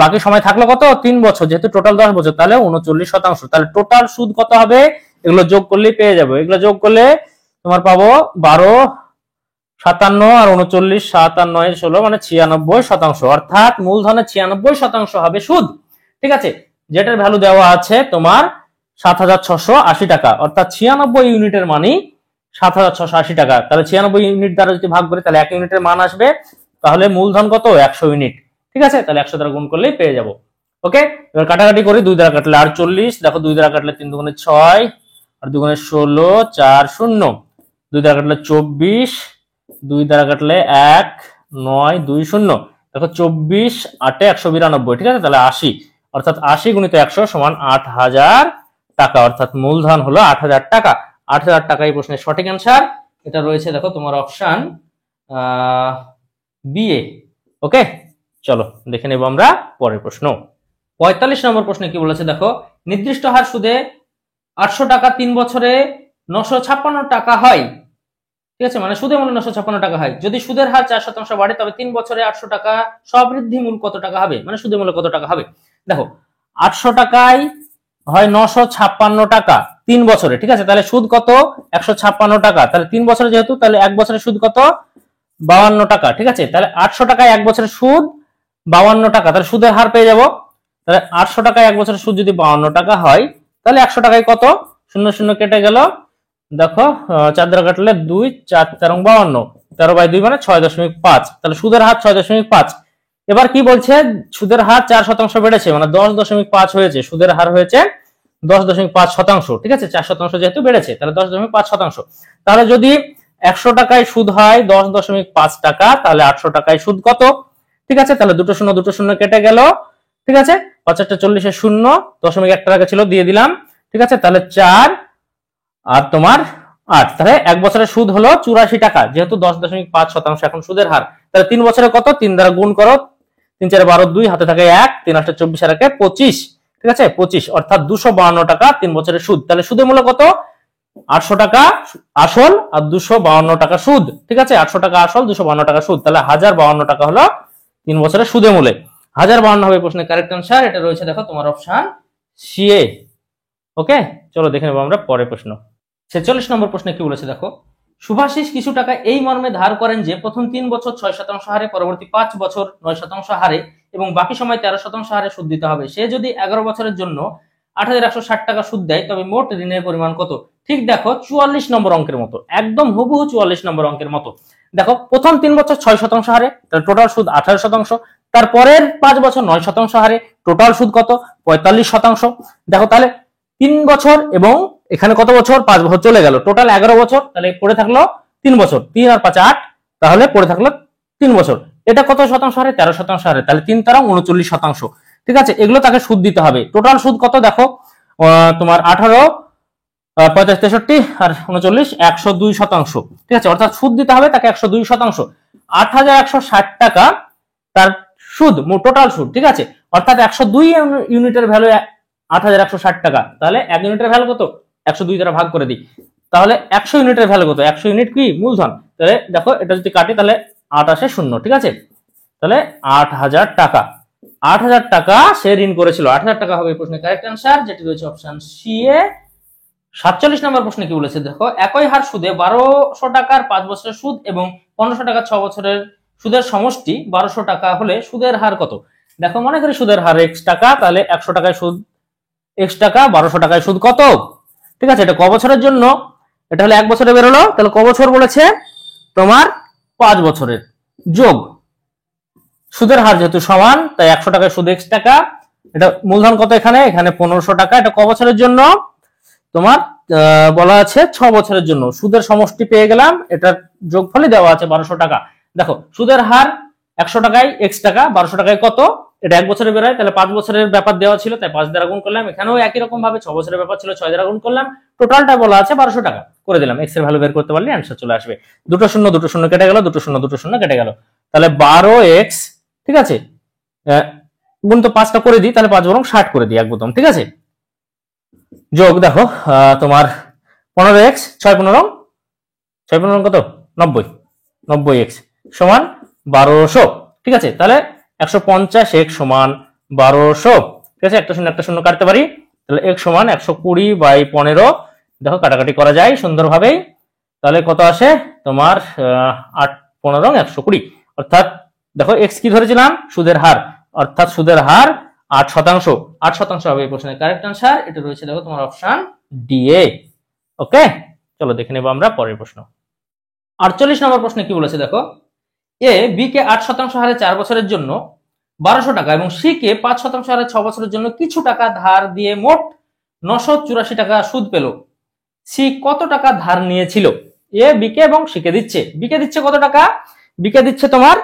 বাকি সময় থাকলো কত 3 বছর, যেহেতু টোটাল 10 বছর, তাহলে 39%। তাহলে টোটাল সুদ কত হবে, এগুলো যোগ করলেই পেয়ে যাবো, এগুলো যোগ করলে তোমার পাবো 57 আর 39, 7 আর 9 16 মানে 96%, অর্থাৎ মূলধনের 96% হবে সুদ। ঠিক আছে, যেটার ভ্যালু দেওয়া আছে তোমার 7680 টাকা, অর্থাৎ 96 ইউনিটের মানই 7680 টাকা। তাহলে 96 ইউনিট দ্বারা যদি ভাগ করি তাহলে 1 ইউনিটের মান আসবে, তাহলে মূলধন কত? 100 ইউনিট। ঠিক আছে, তাহলে 100 দ্বারা গুণ করলেই পেয়ে যাব। ওকে, এবার কাটাকাটি করি, 2 দ্বারা কাটলে 48, দেখো 2 দ্বারা কাটলে 3 দুগুণে 6 আর 2 গুণে 16, 4 0, 2 দ্বারা কাটলে 24, 2 দ্বারা কাটলে 1 9 2 0, দেখো 24 8 192। ঠিক আছে, তাহলে 80, অর্থাৎ 80 গুণিত 100 সমান 8000 টাকা, অর্থাৎ মূলধন হলো 8000 টাকা। 8000 টাকা এই প্রশ্নের সঠিক অ্যান্সার। এটা রয়েছে দেখো তোমার অপশন বিএ। ওকে, চলো দেখে নেব আমরা পরের প্রশ্ন। 45 নম্বর প্রশ্নে কি বলেছে দেখো, নির্দিষ্ট হার সুদে 800 টাকা 3 বছরে 956 টাকা হয়। ঠিক আছে, মানে সুদে মূল্য 956 টাকা হয়। যদি সুদের হার 4% বাড়ে তবে 3 বছরে 800 টাকা সবৃদ্ধি মূল কত টাকা হবে, মানে সুদে মূল্য কত টাকা হবে। দেখো 800 টাকায় হয় 956 টাকা 3 বছরে। ঠিক আছে, তাহলে সুদ কত? 156 টাকা। তাহলে 3 বছরে যেহেতু, তাহলে 1 বছরের সুদ কত? 52 টাকা। ঠিক আছে, তাহলে 800 টাকায় 1 বছরের সুদ 52 টাকা, তাহলে সুদের হার পেয়ে যাব। তাহলে 800 টাকায় 1 বছরের সুদ যদি 52 টাকা হয়, তাহলে 100 টাকায় কত? 0 0 কেটে গেল, দেখো 4 দ্বারা কাটলে 2 4 4 52, 13/2 মানে 6.5, তাহলে সুদের হার 6.5। এবার কি বলছে? সুদের হার 4% বেড়েছে, মানে 10.5 হয়েছে, সুদের হার হয়েছে 10.5%। ঠিক আছে, 4% যেহেতু বেড়েছে তাহলে 10.5%। তাহলে যদি 100 টাকায় সুদ হয় 10.5 টাকা, তাহলে 800 টাকায় সুদ কত? ঠিক আছে, তাহলে 2 0 কেটে গেল। ঠিক আছে, 5 40 0, 0.1 টাকা ছিল দিয়ে দিলাম। ঠিক আছে, তাহলে 4 আর তোমার 8, তাহলে 1 বছরের সুদ হলো 84 টাকা, যেহেতু 10.5% এখন সুদের হার। তাহলে 3 বছরে কত? 3 দ্বারা গুণ করো, 3 4 12 2, হাতে থাকে 1, 3 8 24 আর 1 25। ঠিক আছে, 25, অর্থাৎ 252 টাকা 3 বছরের সুদ। তাহলে সুদের মূল্য কত? 800 টাকা আসল আর 252 টাকা সুদ। ঠিক আছে, 800 টাকা আসল, 252 টাকা সুদ, তাহলে 1052 টাকা হলো 3 বছরের সুদে মূলে। 1052 হবে প্রশ্নের কারেক্ট আনসার। এটা রয়েছে দেখো তোমার অপশন সিএ। ওকে, চলো দেখে নেবো আমরা পরের প্রশ্ন। 46 নম্বর প্রশ্নে কি বলেছে দেখো, শুভাশিস কিছু টাকা এই মর্মে ধার করেন যে প্রথম 3 বছর 6% হারে, পরবর্তী 5 বছর 9% হারে এবং বাকি সময় 13% হারে সুদ দিতে হবে। সে যদি 11 বছরের জন্য 8160 টাকা সুদ দেয় তবে মোট ঋণের পরিমাণ কত? ঠিক দেখো 44 নম্বর অঙ্কের মতো, একদম হুবহু 44 নম্বর অঙ্কের মতো। দেখো প্রথম 3 বছর 6% হারে, তাহলে টোটাল সুদ 18%। তারপরের 5 বছর 9% হারে, টোটাল সুদ কত? 45%। দেখো তাহলে 3 বছর এবং এখানে কত বছর? 5 বছর চলে গেল, টোটাল 11 বছর, তাহলে পড়ে থাকলো 3 বছর, 3 আর 5 8, তাহলে পড়ে থাকলো 3 বছর। এটা কত শতাংশ হারে? 13% হারে, তাহলে 3 তারা 39%। ঠিক আছে, এগুলো তাকে সুদ দিতে হবে। টোটাল সুদ কত দেখো, তোমার 18 35 63 আর 39 102%। ঠিক আছে, অর্থাৎ সুদ দিতে হবে তাকে 102%। 8160 টাকা তার সুদ, টোটাল সুদ। ঠিক আছে, অর্থাৎ 102 ইউনিটের ভ্যালু 8160 টাকা, তাহলে 1 ইউনিটের ভ্যালু কত? 102 দ্বারা ভাগ করে দিই, তাহলে 100 ইউনিটের ভ্যালু কত? 100 ইউনিট কি মূলধন, তাহলে দেখো এটা যদি কাটি তাহলে 8 আসে 0। ঠিক আছে, তাহলে 8000 টাকা, 8000 টাকা সে ঋণ করেছিল। 8000 টাকা হবে এই প্রশ্নের কারেক্ট আনসার, যেটি রয়েছে অপশন সি এ। 47 নম্বর প্রশ্নে কি বলেছে দেখো, একই হার সুদে 1200 টাকার 5 বছরের সুদ এবং 1500 টাকার 6 বছরের সুদের সমষ্টি 1200 টাকা হলে সুদের হার কত? দেখো মনে করি সুদের হার x টাকা, তাহলে 100 টাকায় সুদ x টাকা, 1200 টাকায় সুদ কত? ঠিক আছে, এটা ক বছরের জন্য? এটা হলো 1 বছরে বেরোলো, তাহলে ক বছর বলেছে? তোমার 5 বছরের যোগ সুদের হার যেহেতু সমান, তাই 100 টাকায় সুদ x টাকা, এটা মূলধন কত? এখানে 1500 টাকা। এটা ক বছরের জন্য? তোমার বলা আছে 6 বছরের জন্য। সুদের সমষ্টি পেয়ে গেলাম, এটার যোগফলই দেওয়া আছে 1200 টাকা। দেখো সুদের হার 100 টাকায় x টাকা, 1200 টাকায় কত? এটা 1 বছরে বেরোয়, তাহলে 5 বছরের ব্যাপার দেওয়া ছিল তাই 5 দ্বারা গুণ করলাম। এখানেও একই রকম ভাবে 6 বছরের ব্যাপার ছিল, 6 দ্বারা গুণ করলাম। টোটালটা বলা আছে 1200 টাকা করে দিলাম, x এর ভ্যালু বের করতে পারলে অ্যানসার চলে আসবে। 2 0 কেটে গেল, 2 0 কেটে গেল, তাহলে 12x। ঠিক আছে, গুণ তো 5টা করে দিই, তাহলে 5 বরং 60 করে দিই একদম। ঠিক আছে, যোগ দেখো তোমার 15x 6 15 কত? 90x সমান 1200। ঠিক আছে, তাহলে 150x সমান 1200। ঠিক আছে, একটা শূন্য কাটতে পারি, তাহলে x সমান 120/15। দেখো কাটাকাটি করা যায় সুন্দরভাবেই, তাহলে কত আসে তোমার 8 15 120, অর্থাৎ দেখো এক্স কি ধরেছিলাম, সুদের হার, অর্থাৎ সুদের হার 8%। 8% হবে এই প্রশ্নের কারেক্ট আনসার, এটা রয়েছে দেখো তোমার অপশন ডি এ। ওকে, চলো দেখে নেব আমরা পরের প্রশ্ন। 48 নম্বর প্রশ্নে কি বলেছে দেখো, এ বি কে 8% হারে 4 বছরের জন্য 1200 টাকা এবং সি কে 5% হারে 6 বছরের জন্য কিছু টাকা ধার দিয়ে মোট 984 টাকা সুদ পেল। সি কত টাকা ধার নিয়েছিল? এ বি কে এবং সি কে দিচ্ছে, বি কে দিচ্ছে কত টাকা, বি কে দিচ্ছে তোমার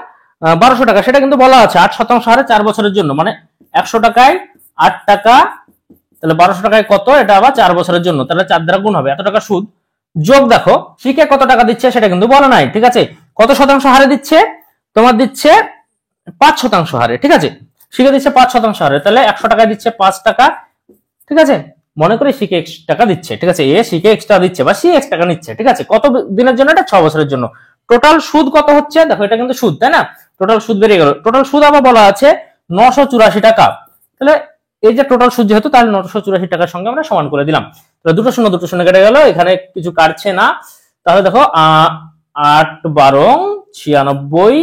1200 টাকা, সেটা কিন্তু বলা আছে 8% হারে 4 বছরের জন্য, মানে 100 টাকায় 8 টাকা, তাহলে 1200 টাকায় কত, এটা আবার 4 বছরের জন্য, তাহলে 4 দ্বারা গুণ হবে, এত টাকা সুদ। যোগ দেখো সি কে কত টাকা দিচ্ছে সেটা কিন্তু বলা নাই, ঠিক আছে, কত শতাংশ হারে দিচ্ছে, তোমার দিচ্ছে 5% হারে, ঠিক আছে, সি কে দিচ্ছে 5% হারে, তাহলে 100 টাকায় দিচ্ছে 5 টাকা, ঠিক আছে, মনে করি সি কে x টাকা দিচ্ছে, ঠিক আছে, এ সি কে x টাকা দিচ্ছে বা সি x টাকা নিচ্ছে, ঠিক আছে, কত দিনের জন্য, এটা 6 বছরের জন্য। টোটাল সুদ কত হচ্ছে দেখো, এটা কিন্তু সুদ, তাই না, টোটাল সুদ বেরিয়ে গেল, টোটাল সুদ আবার বলা আছে 984 টাকা, তাহলে এই যে টোটাল সুদ যেহেতু, তাহলে 984 টাকার সঙ্গে আমরা সমান করে দিলাম, তাহলে দুটো শূন্য কেটে গেল, এখানে কিছু কাটছে না, তাহলে দেখো 8 12 96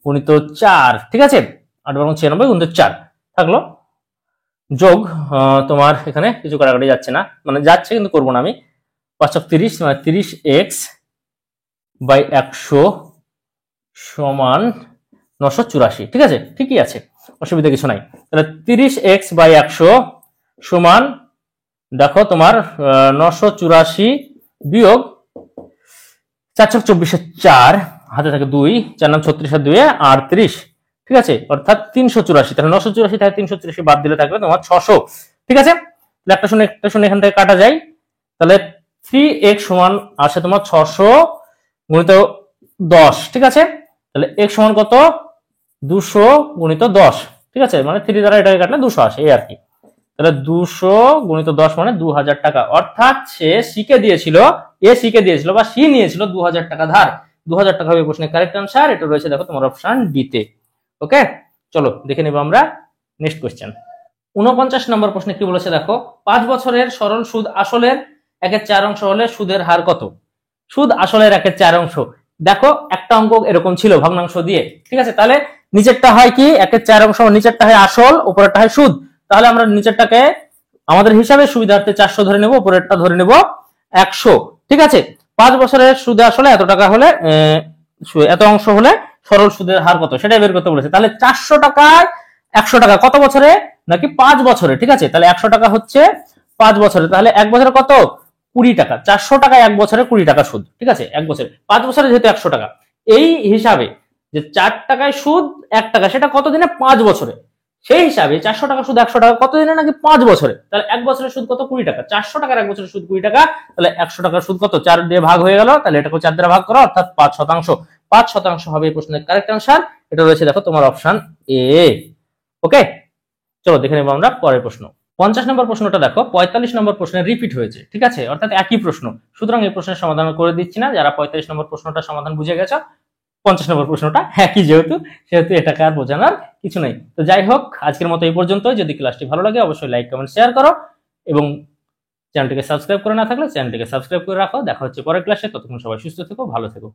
গুণিত 4, ঠিক আছে, 8 12 96 গুণিত 4 থাকলো, যোগ তোমার এখানে কিছু কাটাকাটি যাচ্ছে না, মানে যাচ্ছে কিন্তু করবো না আমি, 530 মানে 30x বাই 100 সমান 984, ঠিক আছে, ঠিকই আছে, অসুবিধা কিছু নাই, তাহলে 30x বাই 100 সমান দেখো তোমার 984 বিয়োগ 4 × 24 4, হাতে থাকে 2, 4 9 36 আর 2 38, ঠিক আছে, অর্থাৎ 384, তাহলে 984 থেকে 384 বাদ দিলে থাকবে তোমার 600, ঠিক আছে, তাহলে একটা শূন্য এখান থেকে কাটা যায়, তাহলে 3x সমান আসে তোমার 600 গুণিত 10, ঠিক আছে, তাহলে x সমান কত, 200 গুণিত 10, ঠিক আছে, মানে 3 দ্বারা এটাকে কাটলে 200 আসে, এই আর কি, তাহলে 200 গুণিত 10 মানে 2000 টাকা, অর্থাৎ সে সিকে দিয়েছিল, এ সিকে দিয়েছিল বা সি নিয়েছিল 2000 টাকা ধার, 2000 টাকা হবে প্রশ্নের কারেক্ট আনসার, এটা রয়েছে দেখো তোমার অপশন ডি তে। ওকে, চলো দেখে নেব আমরা নেক্সট কোশ্চেন। 49 নম্বর প্রশ্নে কি বলেছে দেখো, 5 বছরের সরল সুদ আসলের 1/4 অংশ হলে সুদের হার কত? সুদ আসলের 1/4 অংশ, দেখো একটা অঙ্ক এরকম ছিল ভগ্নাংশ দিয়ে, ঠিক আছে, তাহলে নিচেরটা হয় কি 1/4 অংশ, নিচেরটা হয় আসল, উপরেরটা হয় সুদ, তাহলে আমরা নিচেরটাকে আমাদের হিসাবে সুবিধার্থে 400 ধরে নেব, উপরেরটা ধরে নেব 100, ঠিক আছে, 5 বছরের সুদে আসলে এত টাকা হলে এত অংশ হলে সরল সুদের হার কত সেটাই বের করতে বলেছে, তাহলে 400 টাকায় 100 টাকা কত বছরে নাকি 5 বছরে, ঠিক আছে, তাহলে 100 টাকা হচ্ছে 5 বছরে, তাহলে এক বছরে কত 20 টাকা, 400 টাকায় এক বছরে 20 টাকা সুদ, ঠিক আছে, এক বছরে, 5 বছরে যেহেতু 100 টাকা, এই হিসাবে যে 4 টাকায় সুদ 1 টাকা, সেটা কত দিনে, 5 বছরে, সেই হিসাবে 400 টাকা সুদ 100 টাকা কত দিনে নাকি 5 বছরে, তাহলে এক বছরের সুদ কত 20 টাকা, 400 টাকার এক বছরের সুদ 20 টাকা, তাহলে 100 টাকার সুদ কত 4 দিয়ে ভাগ হয়ে গেল, তাহলে এটাকে 4 দ্বারা ভাগ করো, অর্থাৎ 5%, 5% হবে এই প্রশ্নের কারেক্ট আনসার, এটা রয়েছে দেখো তোমার অপশন এ। ওকে, চলো দেখে নেব আমরা পরের প্রশ্ন। 50 নম্বর প্রশ্নটা দেখো 45 নম্বর প্রশ্নে রিপিট হয়েছে, ঠিক আছে, অর্থাৎ একই প্রশ্ন, সুতরাং এই প্রশ্নের সমাধান করে দিচ্ছি না, যারা 45 নম্বর প্রশ্নটা সমাধান বুঝে গেছো, 50 নম্বর প্রশ্নটা একই যেহেতু এটাকে আর বোঝানোর কিছু নেই। তো যাই হোক, আজকের মতো এই পর্যন্ত, যদি ক্লাসটি ভালো লাগে অবশ্যই লাইক কমেন্ট শেয়ার করো এবং চ্যানেলটিকে সাবস্ক্রাইব করে না থাকলে চ্যানেলটিকে সাবস্ক্রাইব করে রাখো। দেখা হচ্ছে পরের ক্লাসে, ততক্ষণ সবাই সুস্থ থেকো, ভালো থেকো।